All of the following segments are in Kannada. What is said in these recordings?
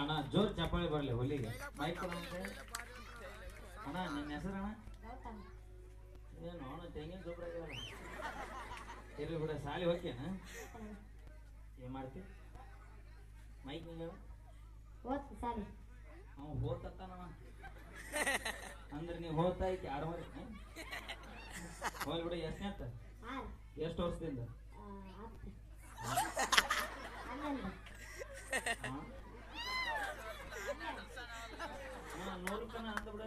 ಅಣ್ಣ ಜೋರ್ ಚಪ್ಪಾಳಿ ಬರ್ಲಿ ಹೊಲಿಗೆ ಮೈಕ್ ಕೊಡಂತೆ ಅಣ್ಣ ನಿನ್ನ ಹೆಸರು ಅಣ್ಣ ಏನು ಅಣ್ಣ ತೆಂಗಿನ ಗೊಬ್ಬರ ಇರ್ಲಿ ಬಿಡ ಸಾಲಿ ಹೋಗ್ಯಾನ ಏನ್ ಮಾಡ್ತಿ ಮೈಕ್ ನಿಂಗ ಸಾಲಿ ಅವ ಹೋಗ್ತಾನವ ಅಂದ್ರೆ ನೀವು ಹೋಗ್ತಾ ಐತಿ ಆಡಮರಿ ಹೋಗಿ ಬಿಡ ಎಷ್ಟನೇತ್ತ ಎಷ್ಟು ವರ್ಷದಿಂದ ನೋಡ್ತಾನ ಅಂತ ಬಿಡ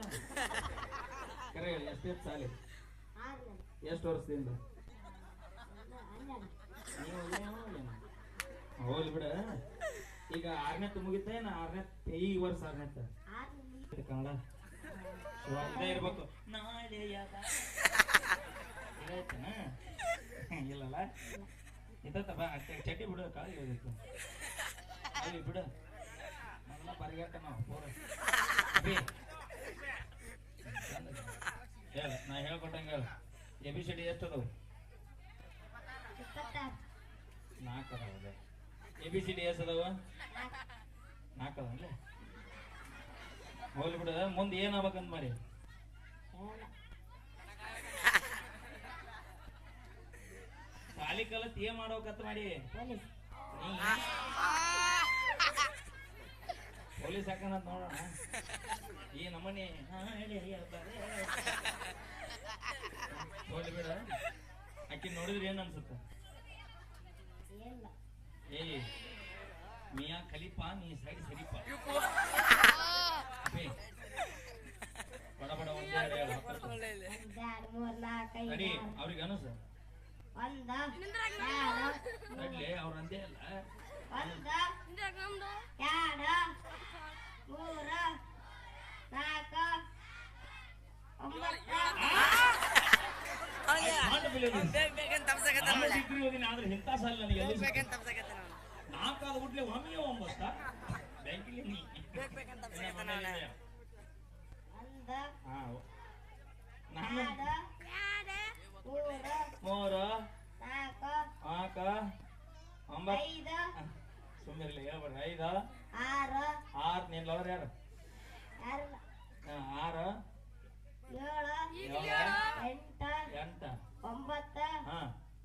ಕರೆ ಹೇಳಿ ಎಷ್ಟೇತ್ ಸಾಲಿ ಎಷ್ಟು ವರ್ಷದಿಂದ ಹೋಗ್ಲಿ ಬಿಡ ಈಗ 6ನೇತ್ ಮುಗಿತೇನ 6ನೇತ್ ಈ ವರ್ಷ 6ನೇತ್ ಕನ್ನಡ ಇದೇ ಇರ್ಬೇಕು ಇಲ್ಲಲ್ಲ ಇತ್ತ ಬಾ ಚಟಿ ಬಿಡು ಕಾಲಿ ಹೋಗಿತ್ತು ಅಲ್ಲಿ ಬಿಡು ಮೊದಲ ಪರಿಗಟ್ಟ ನಾವು ಪೂರ ಹೇಳ ನಾ ಹೇಳ್ಕೊಟ್ಟಂಗೆ ಹೇಳ ABCD ಎಷ್ಟು ಅದಾವು 4 ಅದಾವ ABCD ಎಷ್ಟು ಅದಾವ 4 ಅದಾವಲ್ಲ ಹೋಗ್ಲಿ ಬಿಡ ಮುಂದೆ ಏನಾಗ್ಬೇಕಂತ ಮಾಡಿ ಸಾಲಿ ಕಲತ್ ಏನ್ ಮಾಡ್ಬೇಕಂತ ಮಾಡಿ ಪೊಲೀಸ್ ಹಾಕಂತ ನೋಡೋಣ ಈ ನಮ್ಮನೆ ಹೋಗ್ಲಿ ಬಿಡ ಆಕಿ ನೋಡಿದ್ರಿ ಏನ್ ಅನ್ಸುತ್ತ ಏ ಮಿಯಾ ಖಲೀಫಾ ನೀ ಸೈಡ್ ಸರಿಪಾ ಬಡ ಬಡ ನಡಿ ಅವ್ರಿಗೆ ಅನಸ ನಡ್ಲಿ ಅವ್ರ ಅಂದೇ ಅಲ್ಲ 4 ಇಂಥ ಸಾಲ ನನಗೆ 4 ಆದ ಬಿಟ್ಲೆ ಒಮ್ಮೆ 9 ಬ್ಯಾಂಕಿಲಿ ನೀ ಸುಮ್ಮನೆ ಹೇಳ್ಬೇಡ್ರಿ 5 6 ನಿನ್ ಲವರ್ ಯಾರು 6 7 8 9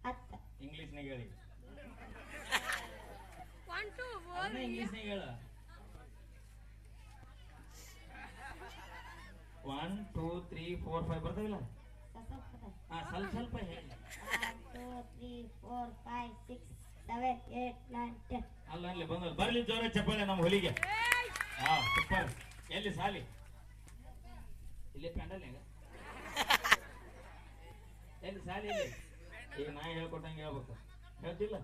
10 ಇಂಗ್ಲಿಷ್ನಾಗ ಹೇಳಿ ಇಂಗ್ಲಿಷ್ನಾಗ ಹೇಳ 1 2 3 4 5 ಬರ್ತಾವಿಲ್ಲ ಸ್ವಲ್ಪ ಸ್ವಲ್ಪ ಹೇಳಿ 1 2 3 4 5 6 7 8 9 10 ಅಲ್ಲ ಅಲ್ಲಿ ಬಂದ ಬರ್ಲಿ ಜೋರ ಚಪ್ಪಾಳೆ ನಮ್ಮ ಹೊಲಿಗೆ ಸೂಪರ್ ಎಲ್ಲಿ ಸಾಲಿ ಇಲ್ಲಿ ಪ್ಯಾಂಡಲ್ನಾಗ ಎಲ್ಲಿ ಸಾಲಿ ಇಲ್ಲಿ ಈಗ ನಾ ಹೇಳ್ಕೊಟ್ಟಂಗೆ ಹೇಳ್ಬೇಕು ಹೇಳ್ತಿಲ್ಲ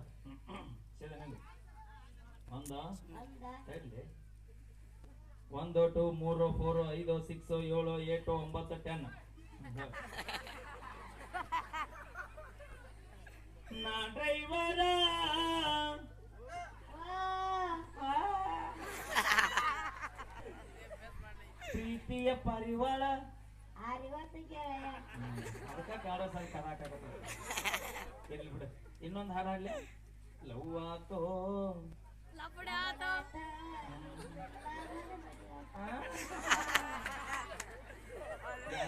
ಸರಿ ನಂಗೆ 1 2 3 4 5 6 7 8 9 10 ನಾ ಡ್ರೈವರ ಪ್ರೀತಿಯ ಪರಿವಾಳ ಅದಕ್ಕ ಕಾಡೋ ಸಲ ಕರಾಕಾಗತ್ತ ಇರ್ಲಿ ಬಿಡು ಇನ್ನೊಂದು ಹಾಡು ಹಾಡ್ಲಿ ಲವ್ ಆತೋ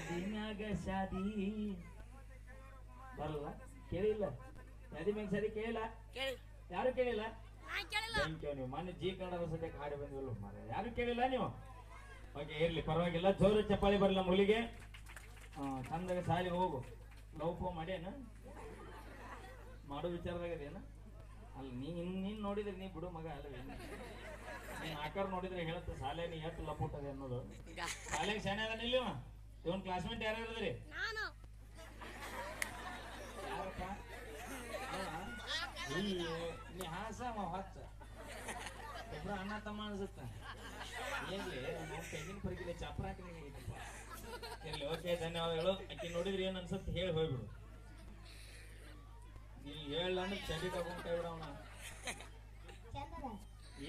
ಶಾದಿ ಮ್ಯಾಗ ಶಾದಿ ಬರಲ್ಲ ಕೇಳಿಲ್ಲ ಶಾದಿ ಮ್ಯಾಗ ಶಾದಿ ಕೇಳಿಲ್ಲ ಯಾರು ಕೇಳಿಲ್ಲ ನೀವು ಮೊನ್ನೆ ಜಿ ಕನ್ನಡ ಸದ್ಯಕ್ಕೆ ಹಾಡಿ ಬಂದಿಲ್ಲ ಮಾರ ಯಾರು ಕೇಳಿಲ್ಲ ನೀವು ಓಕೆ ಇರ್ಲಿ ಪರವಾಗಿಲ್ಲ ಜೋರು ಚಪ್ಪಾಳಿ ಬರಲ್ಲ ಮುಲಿಗೆ ಚಂದಾಗ ಸಾಲಿ ಹೋಗು ಲವ್ ಮಾಡ್ಯಾನ ಮಾಡೋ ವಿಚಾರದಾಗದೇನ ಅಲ್ಲ ನೀನ್ ನೋಡಿದ್ರೆ ನೀ ಬಿಡು ಮಗ ಅಲ್ಲವೇ ನೀನ್ ಆಕಾರ ನೋಡಿದ್ರೆ ಹೇಳುತ್ತೆ ಶಾಲೆ ನೀ ಎಷ್ಟು ಲಪುಟ್ಟದೆ ಅನ್ನೋದು ಶಾಲೆಗೆ ಶಾಣೆ ಅದ ನಿಲ್ಲಿವ ಇವನ್ ಕ್ಲಾಸ್ಮೇಟ್ ಯಾರು ಇರೋದ್ರಿ ಯಾರಪ್ಪ ನೀ ಹಾಸ ಹಚ್ಚ ಇಬ್ರು ಅಣ್ಣ ತಮ್ಮ ಅನ್ಸುತ್ತ ಏನ್ಲಿ ನಾವು ತೆಗಿನ ಪರಿಗಿಲ್ಲ ಚಾಪ್ರ ಹಾಕಿ ಇರ್ಲಿ ಓಕೆ ಧನ್ಯವಾದಗಳು ಅಕ್ಕಿ ನೋಡಿದ್ರಿ ಏನ್ ಅನ್ಸುತ್ತೆ ಹೇಳಿ ಹೋಗ್ಬಿಡು ನೀ ಹೇಳ ಅಂದ್ರೆ ಚಡಿ ತಗೊಂಡ್ ಕೈ ಬಿಡವಣ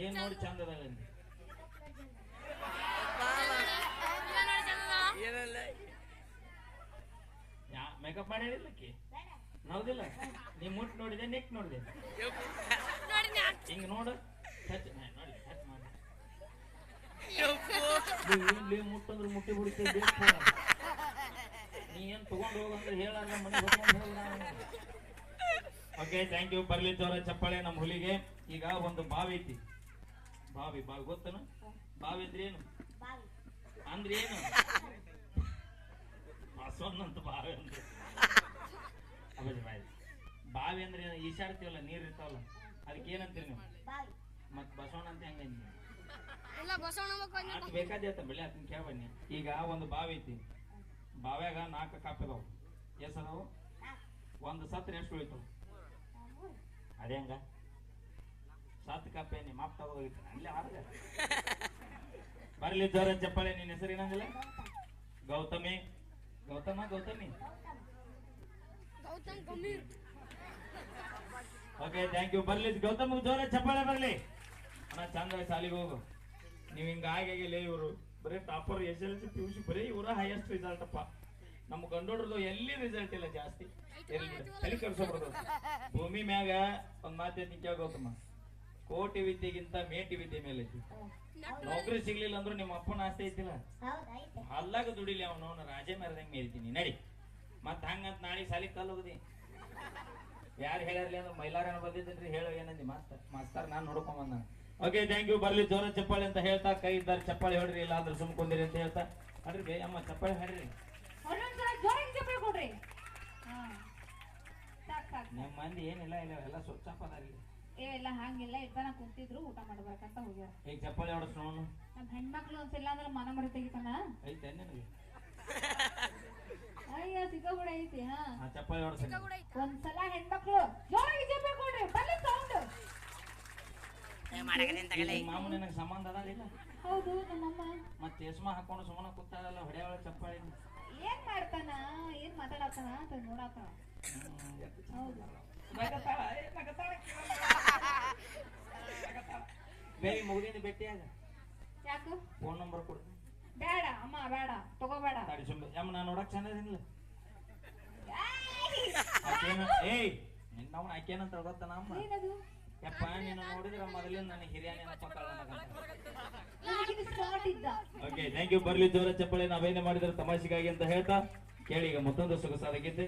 ಏನ್ ನೋಡಿ ಚಂದ ಅದ ಮೇಕಪ್ ಮಾಡಿಲ್ಲಕ್ಕಿ ಹೌದಿಲ್ಲ ನೀ ಮುಟ್ ನೋಡಿದೆ ನೆಕ್ ನೋಡಿದೆ ಹಿಂಗ ನೋಡು ಟಚ್ ನೋಡಿ ಟಚ್ ಮಾಡಿ ಮುಟ್ಟಂದ್ರೆ ಮುಟ್ಟಿ ಬಿಡ್ತೀವಿ ನೀ ಏನ್ ತಗೊಂಡ್ ಹೋಗಂದ್ರೆ ಹೇಳಲ್ಲ ಮನೆ ಓಕೆ ಥ್ಯಾಂಕ್ ಯು ಬರ್ಲಿ ಜೋರ ಚಪ್ಪಾಳೆ ನಮ್ಮ ಹುಲಿಗೆ ಈಗ ಒಂದು ಬಾವಿ ಐತಿ ಬಾವಿ ಗೊತ್ತನ ಬಾವಿ ಅಂದ್ರೆ ಏನು ಅಂದ್ರೆ ಏನು ಬಸವಣ್ಣಂತ ಬಾವಿ ಅಂದ್ರೆ ಬಾವಿ ಅಂದ್ರೆ ಈಶಾಡ್ತೀವಲ್ಲ ನೀರ್ ಇರ್ತಾವಲ್ಲ ಅದಕ್ಕೆ ಏನಂತೀರಿ ನೀವು ಮತ್ ಬಸವಣ್ಣ ಅಂತ ಹೆಂಗ ಬೇಕಾದ ಬೆಳೆ ಅದನ್ನ ಕೇಳ ಬನ್ನಿ ಈಗ ಒಂದು ಬಾವಿ ಐತಿ ಬಾವ್ಯಾಗ 4 ಕಪ್ ಇದಾವ ಎಸ್ ಅದಾವು ಒಂದು ಸತ್ರ ಎಷ್ಟು ಉಳಿತಾವ ಅದೇ ಹಂಗ 7 ಕಪ್ ಏನಿ ಮಾಪ್ ತಗೋಗಿತ್ತು ಅಲ್ಲೇ ಆರ್ಗ ಬರ್ಲಿ ಜೋರ ಚಪ್ಪಾಳೆ ನಿನ್ನ ಹೆಸರು ಏನಂಗಿಲ್ಲ ಗೌತಮಿ ಓಕೆ ಥ್ಯಾಂಕ್ ಯು ಬರ್ಲಿ ಗೌತಮ್ ಜೋರ ಚಪ್ಪಾಳೆ ಬರ್ಲಿ ಅಣ್ಣ ಚಂದ ಶಾಲಿಗೆ ಹೋಗು ನೀವ್ ಹಿಂಗ ಆಗಿಲ್ಲ ಇವರು ಬರೀ ಟಾಪರ್ SLC PUC ಬರೀ ಇವರ ಹೈಯೆಸ್ಟ್ ರಿಸಲ್ಟ್ ಅಪ್ಪ ನಮ್ಮ ಗಂಡೋಡ್ರದು ಎಲ್ಲಿ ರಿಸಲ್ಟ್ ಇಲ್ಲ ಜಾಸ್ತಿ ತಲೆ ಕರ್ಸೋಬಾರ್ದು ಭೂಮಿ ಮ್ಯಾಗ ಒಂದ್ ಮಾತೇ ನಿಂಕ ಗೌತಮ್ಮ ಕೋಟಿ ವಿದ್ಯೆಗಿಂತ ಮೇಟಿ ವಿದ್ಯೆ ಮೇಲೆ ಐತಿ ನೌಕರಿ ಸಿಗ್ಲಿಲ್ಲ ಅಂದ್ರು ನಿಮ್ಮ ಅಪ್ಪನ ಆಸ್ತಿ ಐತಿಲ್ಲ ಅಲ್ಲಾಗ ದುಡಿಲಿ ಅವನು ರಾಜೇ ಮೆರದಂಗ್ ಮೇರಿತೀನಿ ನಡಿ ಮತ್ ಹಂಗಂತ ನಾಳೆ ಸಾಲಿ ಕಲ್ ಹೋಗದಿ ಯಾರು ಹೇಳ್ಯಾರ್ಲಿ ಅಂದ್ರೆ ಮೈಲಾರನ ಬಂದಿದ್ರಿ ಹೇಳೋ ಏನಂದಿ ಮಾಸ್ತರ್ ನಾನ್ ನೋಡ್ಕೊಂಡ್ ಬಂದ ಓಕೆ ಥ್ಯಾಂಕ್ ಯು ಬರ್ಲಿ ಜೋರ ಚಪ್ಪಾಳಿ ಅಂತ ಹೇಳ್ತಾ ಕೈ ಇದ್ದಾರೆ ಚಪ್ಪಾಳಿ ಹೊಡ್ರಿ ಇಲ್ಲ ಅಂದ್ರೆ ಸುಮ್ಕೊಂಡಿರಿ ಅಂತ ಹೇಳ್ತಾ ಅಡ್ರಿ ಅಮ್ಮ ಚಪ್ಪಾಳಿ ಹಾಡ್ರಿ ನಿಮ್ಮ ಮಂದಿ ಏನಿಲ್ಲ ಎಲ್ಲ ಸ್ವಚ್ಛಪ್ಪ ಅದಾರಿ ಎಲ್ಲ ಹಂಗಿಲ್ಲ ಇದ್ದಾನ ಕುಂತಿದ್ರು ಊಟ ಮಾಡ್ಬೇಕಂತ ಹೋಗ್ಯಾರ ಈಗ ಚಪ್ಪಾಳಿ ಹೊಡ್ಸ್ ನೋಡು ನಮ್ ಹೆಣ್ಮಕ್ಳು ಒಂದ್ಸಲ ಅಂದ್ರೆ ಮನ ಮರಿ ತೆಗಿತಾನ ಐತೆ ನಿನಗೆ ಅಯ್ಯ ಸಿಕ್ಕಾಗುಡ ಐತಿ ಹಾ ಚಪ್ಪಾಳಿ ಹೊಡ್ಸ ಒಂದ್ಸಲ ಹೆಣ್ಮಕ್ಳು ಜೋರಾಗಿ ಚಪ್ಪಾಳಿ ಕೊಡ್ರಿ ಬಲ್ಲಿ ಸೌಂಡ್ ಮಾಮು ನಿನಗೆ ಸಂಬಂಧ ಅದಾಗಿಲ್ಲ ಹೌದು ನಮ್ಮಮ್ಮ ಮತ್ತೆ ಚಸ್ಮಾ ಹಾಕೊಂಡು ಸುಮ್ಮನೆ ಕೂತಾಳಲ್ಲ ಹೊಡೆಯವಳ ಚಪ್ಪಾಳಿ ಏನ್ ಮಾಡ್ತಾನ ಏನ್ ಮಾತಾಡತಾನ ಅಂತ ನೋಡಾತಾನ ಹೌದು ಬೇರೆ ಮುಗಿದಿಂದ ಭೇಟಿಯಾಗ ಯಾಕ ಫೋನ್ ನಂಬರ್ ಕೊಡು ಬೇಡ ಅಮ್ಮ ಬೇಡ ತಗೋಬೇಡ ತಡಿ ಸುಮ್ಮನೆ ಯಮ್ಮ ನಾನು ನೋಡಕ್ ಚೆನ್ನಾಗಿಲ್ಲ ಏಯ್ ನಿನ್ನವನ ಆಕೇನಂತ ಗೊತ್ತಾನ ಅಮ್ಮ ಏನದು ಯಪ್ಪ ನೀನು ನೋಡಿದ್ರೆ ಮೊದಲಿನ ನನಗೆ ಹಿರಿಯ ನೆನಪ ಓಕೆ ಥ್ಯಾಂಕ್ ಯು ಬರ್ಲಿ ಜೋರ ಚಪ್ಪಾಳೆ ನಾವೇನೇ ಮಾಡಿದ್ರೆ ತಮಾಷೆಗಾಗಿ ಅಂತ ಹೇಳ್ತಾ ಕೇಳಿ ಈಗ ಮತ್ತೊಂದು ಸೊಗಸಾದ ಗೀತೆ